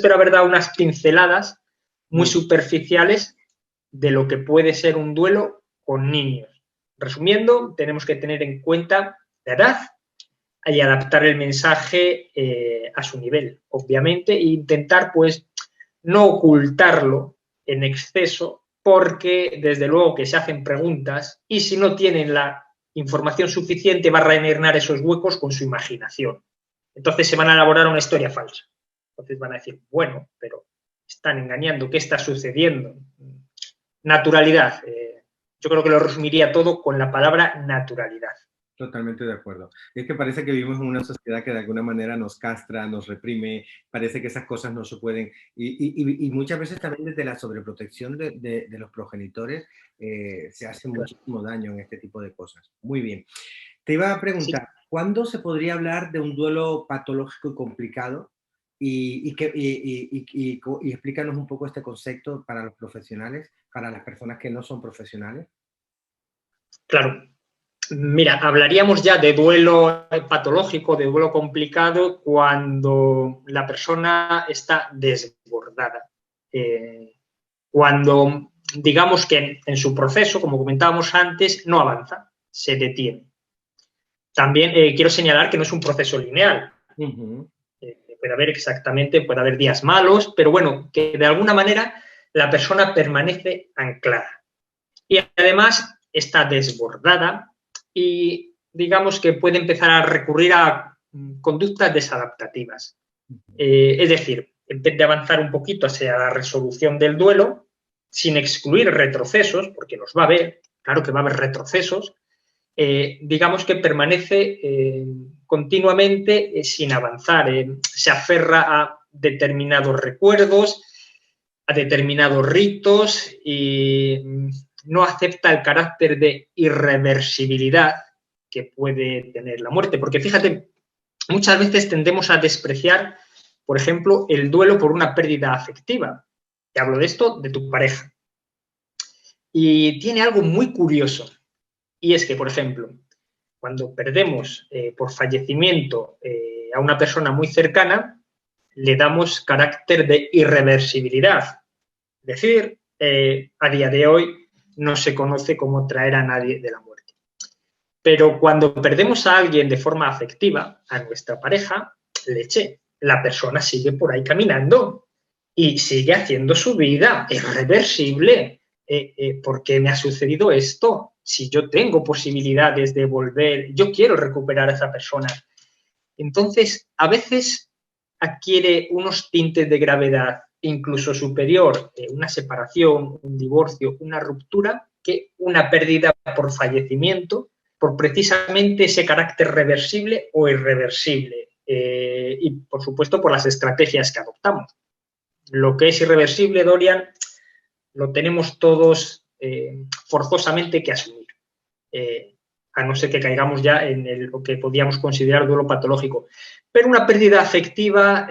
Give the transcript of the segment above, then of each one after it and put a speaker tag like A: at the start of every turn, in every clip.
A: espero haber dado unas pinceladas muy superficiales de lo que puede ser un duelo con niños. Resumiendo, tenemos que tener en cuenta la edad y adaptar el mensaje a su nivel, obviamente, e intentar, pues, no ocultarlo en exceso, porque, desde luego, que se hacen preguntas y si no tienen la información suficiente va a rellenar esos huecos con su imaginación. Entonces se van a elaborar una historia falsa. Entonces van a decir, bueno, pero están engañando, ¿qué está sucediendo? Naturalidad. Yo creo que lo resumiría todo con la palabra naturalidad.
B: Totalmente de acuerdo. Es que parece que vivimos en una sociedad que de alguna manera nos castra, nos reprime, parece que esas cosas no se pueden, y muchas veces también desde la sobreprotección de los progenitores se hace muchísimo daño en este tipo de cosas. Muy bien. Te iba a preguntar, sí, ¿cuándo se podría hablar de un duelo patológico y complicado? Y explícanos un poco este concepto para los profesionales, para las personas que no son profesionales.
A: Claro. Mira, hablaríamos ya de duelo patológico, de duelo complicado, cuando la persona está desbordada. Cuando, digamos que en su proceso, como comentábamos antes, no avanza, se detiene. También quiero señalar que no es un proceso lineal. Puede haber días malos, pero bueno, que de alguna manera la persona permanece anclada. Y además está desbordada, y digamos que puede empezar a recurrir a conductas desadaptativas. Es decir, en vez de avanzar un poquito hacia la resolución del duelo, sin excluir retrocesos, porque los va a haber, claro que va a haber retrocesos, digamos que permanece continuamente sin avanzar, se aferra a determinados recuerdos, a determinados ritos y no acepta el carácter de irreversibilidad que puede tener la muerte. Porque fíjate, muchas veces tendemos a despreciar, por ejemplo, el duelo por una pérdida afectiva. Te hablo de esto, de tu pareja. Y tiene algo muy curioso, y es que, por ejemplo, cuando perdemos por fallecimiento a una persona muy cercana, le damos carácter de irreversibilidad. Es decir, a día de hoy no se conoce cómo traer a nadie de la muerte. Pero cuando perdemos a alguien de forma afectiva, a nuestra pareja, leche, la persona sigue por ahí caminando y sigue haciendo su vida, es reversible. ¿Por qué me ha sucedido esto? Si yo tengo posibilidades de volver, yo quiero recuperar a esa persona. Entonces, a veces adquiere unos tintes de gravedad incluso superior una separación, un divorcio, una ruptura, que una pérdida por fallecimiento, por precisamente ese carácter reversible o irreversible. Y, por supuesto, por las estrategias que adoptamos. Lo que es irreversible, Dorian, lo tenemos todos forzosamente que asumir. A no ser que caigamos ya en lo que podríamos considerar duelo patológico. Pero una pérdida afectiva,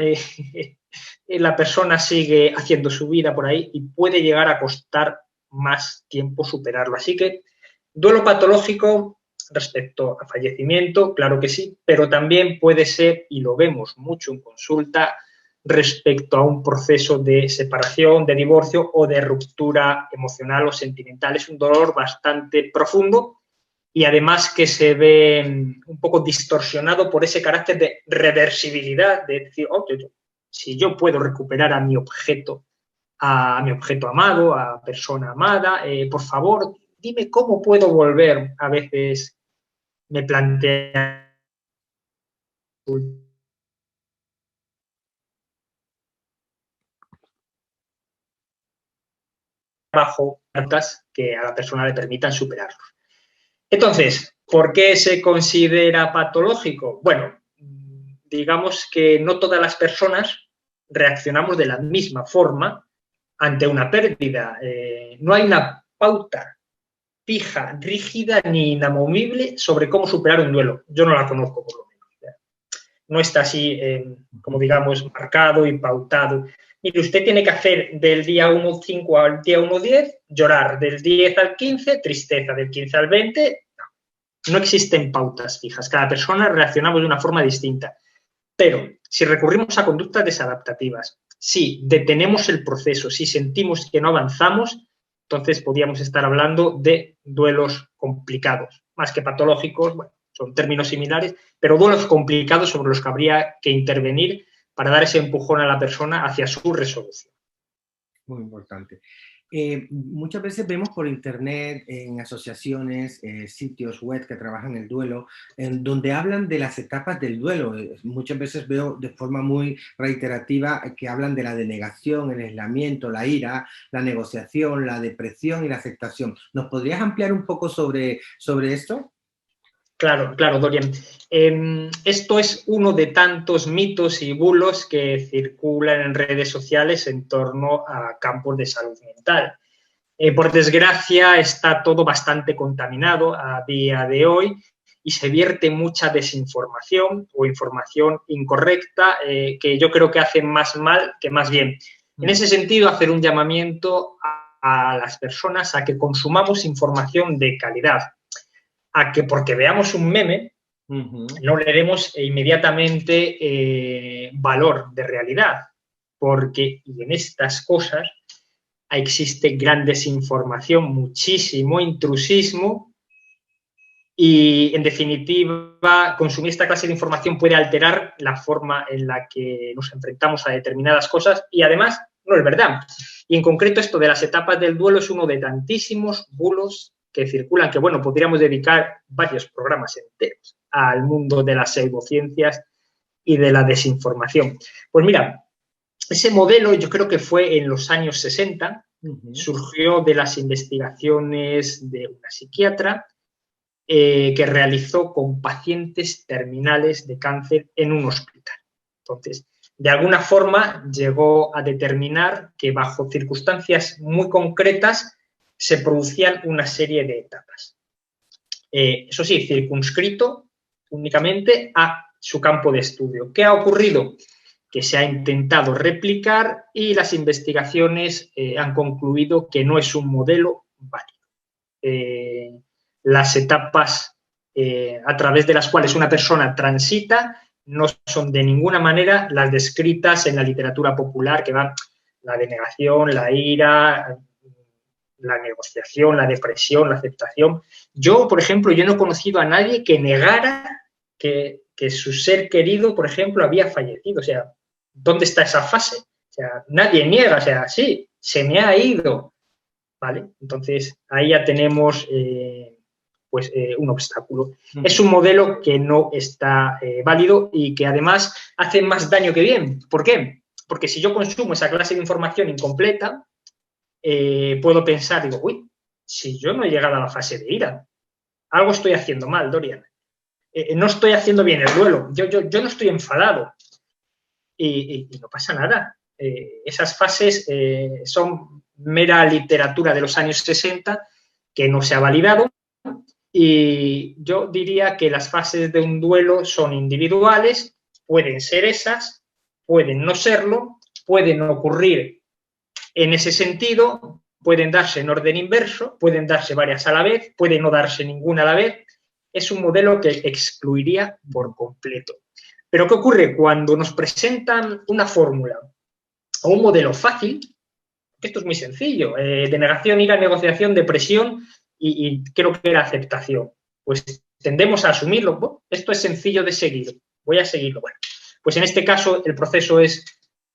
A: la persona sigue haciendo su vida por ahí y puede llegar a costar más tiempo superarlo. Así que duelo patológico respecto a fallecimiento, claro que sí, pero también puede ser, y lo vemos mucho en consulta, respecto a un proceso de separación, de divorcio o de ruptura emocional o sentimental. Es un dolor bastante profundo y además que se ve un poco distorsionado por ese carácter de reversibilidad, de decir, oh, si yo puedo recuperar a mi objeto amado, a persona amada, por favor, dime cómo puedo volver. A veces me plantea bajo cartas que a la persona le permitan superarlo. Entonces, ¿por qué se considera patológico? Bueno, digamos que no todas las personas reaccionamos de la misma forma ante una pérdida. No hay una pauta fija, rígida ni inamovible sobre cómo superar un duelo. Yo no la conozco, por lo menos. No está así, como digamos, marcado y pautado. Mire, usted tiene que hacer del día 1-5 al día 1-10, llorar del 10 al 15, tristeza del 15 al 20. No existen pautas fijas. Cada persona reaccionamos de una forma distinta. Pero si recurrimos a conductas desadaptativas, si detenemos el proceso, si sentimos que no avanzamos, entonces podríamos estar hablando de duelos complicados, más que patológicos, bueno, son términos similares, pero duelos complicados sobre los que habría que intervenir para dar ese empujón a la persona hacia su resolución.
B: Muy importante. Muchas veces vemos por internet, en asociaciones, sitios web que trabajan el duelo, en donde hablan de las etapas del duelo. Muchas veces veo de forma muy reiterativa que hablan de la denegación, el aislamiento, la ira, la negociación, la depresión y la aceptación. ¿Nos podrías ampliar un poco sobre esto?
A: Claro, claro, Dorian. Esto es uno de tantos mitos y bulos que circulan en redes sociales en torno a campos de salud mental. Por desgracia, está todo bastante contaminado a día de hoy y se vierte mucha desinformación o información incorrecta que yo creo que hace más mal que más bien. En ese sentido, hacer un llamamiento a las personas a que consumamos información de calidad, a que porque veamos un meme no le demos inmediatamente valor de realidad, porque y en estas cosas existe gran desinformación, muchísimo intrusismo y, en definitiva, consumir esta clase de información puede alterar la forma en la que nos enfrentamos a determinadas cosas y, además, no es verdad. Y, en concreto, esto de las etapas del duelo es uno de tantísimos bulos que circulan, que, bueno, podríamos dedicar varios programas enteros al mundo de las pseudociencias y de la desinformación. Pues mira, ese modelo yo creo que fue en los años 60, surgió de las investigaciones de una psiquiatra que realizó con pacientes terminales de cáncer en un hospital. Entonces, de alguna forma llegó a determinar que bajo circunstancias muy concretas se producían una serie de etapas. Eso sí, circunscrito únicamente a su campo de estudio. ¿Qué ha ocurrido? Que se ha intentado replicar y las investigaciones han concluido que no es un modelo válido. Las etapas a través de las cuales una persona transita no son de ninguna manera las descritas en la literatura popular, que van la denegación, la ira, la negociación, la depresión, la aceptación. Yo, por ejemplo, yo no he conocido a nadie que negara que su ser querido, por ejemplo, había fallecido. O sea, ¿dónde está esa fase? O sea, nadie niega, o sea, sí, se me ha ido, ¿vale? Entonces, ahí ya tenemos un obstáculo. Es un modelo que no está válido y que además hace más daño que bien. ¿Por qué? Porque si yo consumo esa clase de información incompleta, puedo pensar, digo, uy, si yo no he llegado a la fase de ira, algo estoy haciendo mal, Dorian. No estoy haciendo bien el duelo, yo no estoy enfadado y no pasa nada. Esas fases son mera literatura de los años 60 que no se ha validado y yo diría que las fases de un duelo son individuales, pueden ser esas, pueden no serlo, pueden ocurrir en ese sentido, pueden darse en orden inverso, pueden darse varias a la vez, puede no darse ninguna a la vez. Es un modelo que excluiría por completo. Pero ¿qué ocurre? Cuando nos presentan una fórmula o un modelo fácil, esto es muy sencillo, denegación, ira, negociación, depresión y creo que la aceptación. Pues tendemos a asumirlo, bueno, esto es sencillo de seguir, voy a seguirlo. Bueno, pues en este caso el proceso es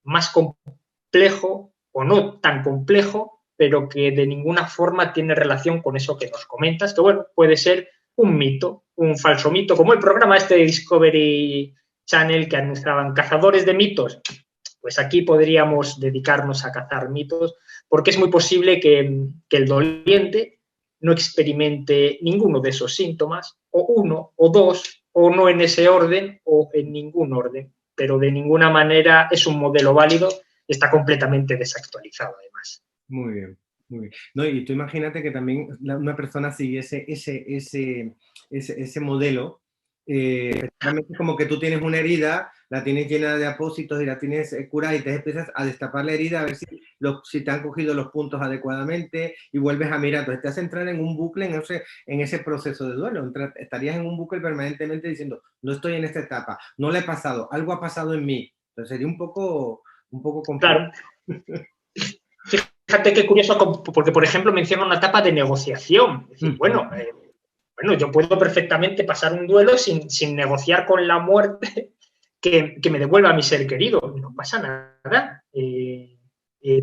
A: más complejo o no tan complejo, pero que de ninguna forma tiene relación con eso que nos comentas, que bueno, puede ser un mito, un falso mito, como el programa este de Discovery Channel que anunciaban cazadores de mitos. Pues aquí podríamos dedicarnos a cazar mitos, porque es muy posible que el doliente no experimente ninguno de esos síntomas, o uno, o dos, o no en ese orden, o en ningún orden, pero de ninguna manera es un modelo válido y está completamente desactualizado, además.
B: Muy bien, muy bien. No, y tú imagínate que también una persona siguiese ese modelo, realmente es como que tú tienes una herida, la tienes llena de apósitos y la tienes curada y te empiezas a destapar la herida a ver si te han cogido los puntos adecuadamente y vuelves a mirar. Entonces te hace entrar en un bucle en ese proceso de duelo. Estarías en un bucle permanentemente diciendo, no estoy en esta etapa, no le he pasado, algo ha pasado en mí. Entonces sería un poco un poco complicado.
A: Claro. Fíjate qué curioso, porque, por ejemplo, menciona una etapa de negociación. Es decir, bueno, yo puedo perfectamente pasar un duelo sin negociar con la muerte que me devuelva a mi ser querido. No pasa nada.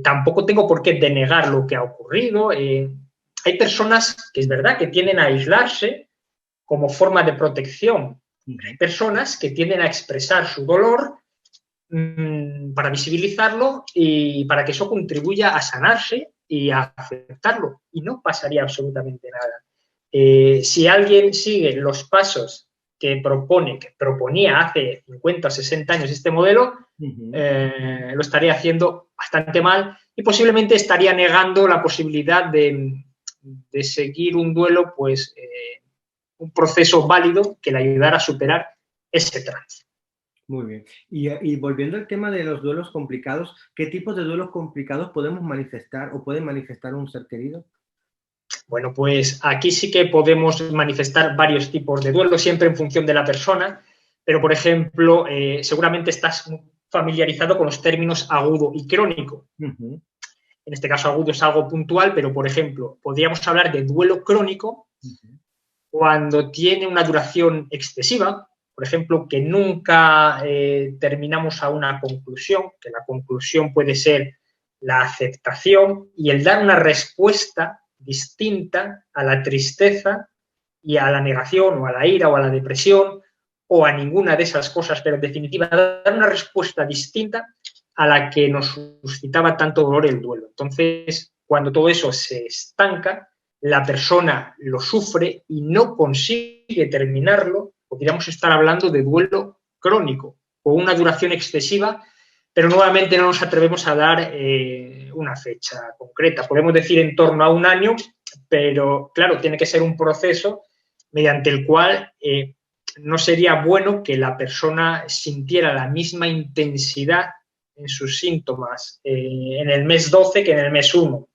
A: Tampoco tengo por qué denegar lo que ha ocurrido. Hay personas que es verdad que tienden a aislarse como forma de protección. Hay personas que tienden a expresar su dolor para visibilizarlo y para que eso contribuya a sanarse y a aceptarlo. Y no pasaría absolutamente nada. Si alguien sigue los pasos que proponía hace 50 o 60 años este modelo, lo estaría haciendo bastante mal y posiblemente estaría negando la posibilidad de seguir un duelo, pues un proceso válido que le ayudara a superar ese trance.
B: Muy bien. Y volviendo al tema de los duelos complicados, ¿qué tipos de duelos complicados podemos manifestar o puede manifestar un ser querido?
A: Bueno, pues aquí sí que podemos manifestar varios tipos de duelo, siempre en función de la persona, pero, por ejemplo, seguramente estás familiarizado con los términos agudo y crónico. En este caso, agudo es algo puntual, pero, por ejemplo, podríamos hablar de duelo crónico cuando tiene una duración excesiva, por ejemplo, que nunca terminamos a una conclusión, que la conclusión puede ser la aceptación y el dar una respuesta distinta a la tristeza y a la negación o a la ira o a la depresión o a ninguna de esas cosas, pero en definitiva dar una respuesta distinta a la que nos suscitaba tanto dolor el duelo. Entonces, cuando todo eso se estanca, la persona lo sufre y no consigue terminarlo, podríamos estar hablando de duelo crónico, con una duración excesiva, pero nuevamente no nos atrevemos a dar una fecha concreta. Podemos decir en torno a un año, pero claro, tiene que ser un proceso mediante el cual no sería bueno que la persona sintiera la misma intensidad en sus síntomas en el mes 12 que en el mes 1.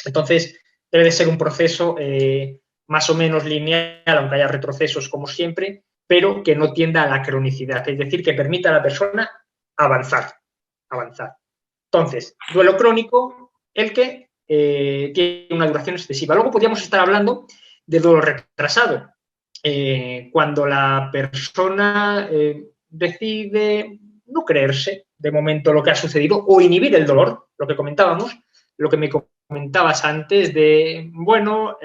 A: Entonces, debe de ser un proceso más o menos lineal, aunque haya retrocesos como siempre, pero que no tienda a la cronicidad, es decir, que permita a la persona avanzar. Entonces, duelo crónico, el que tiene una duración excesiva. Luego podríamos estar hablando de duelo retrasado, cuando la persona decide no creerse de momento lo que ha sucedido o inhibir el dolor, lo que comentábamos, lo que me comentabas antes de, bueno,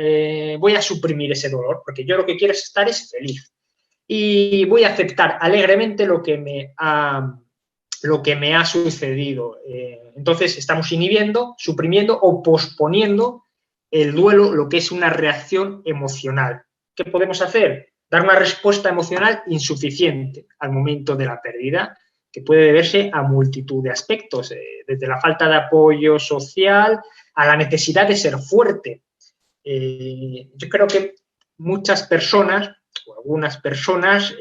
A: voy a suprimir ese dolor, porque yo lo que quiero es feliz y voy a aceptar alegremente lo que me ha sucedido. Entonces estamos inhibiendo, suprimiendo o posponiendo el duelo, lo que es una reacción emocional. ¿Qué podemos hacer? Dar una respuesta emocional insuficiente al momento de la pérdida, que puede deberse a multitud de aspectos, desde la falta de apoyo social a la necesidad de ser fuerte. Yo creo que muchas personas, o algunas personas,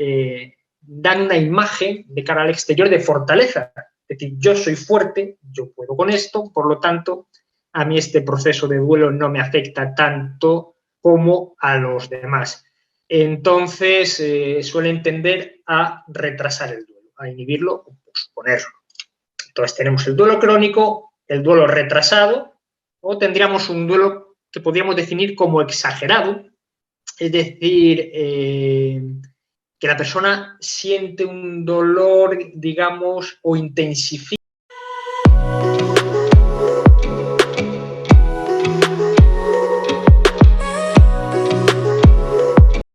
A: dan una imagen de cara al exterior de fortaleza. Es decir, yo soy fuerte, yo puedo con esto, por lo tanto, a mí este proceso de duelo no me afecta tanto como a los demás. Entonces, suelen tender a retrasar el duelo, a inhibirlo o posponerlo. Entonces, tenemos el duelo crónico, el duelo retrasado, o tendríamos un duelo que podríamos definir como exagerado, es decir, que la persona siente un dolor, digamos, o intensifica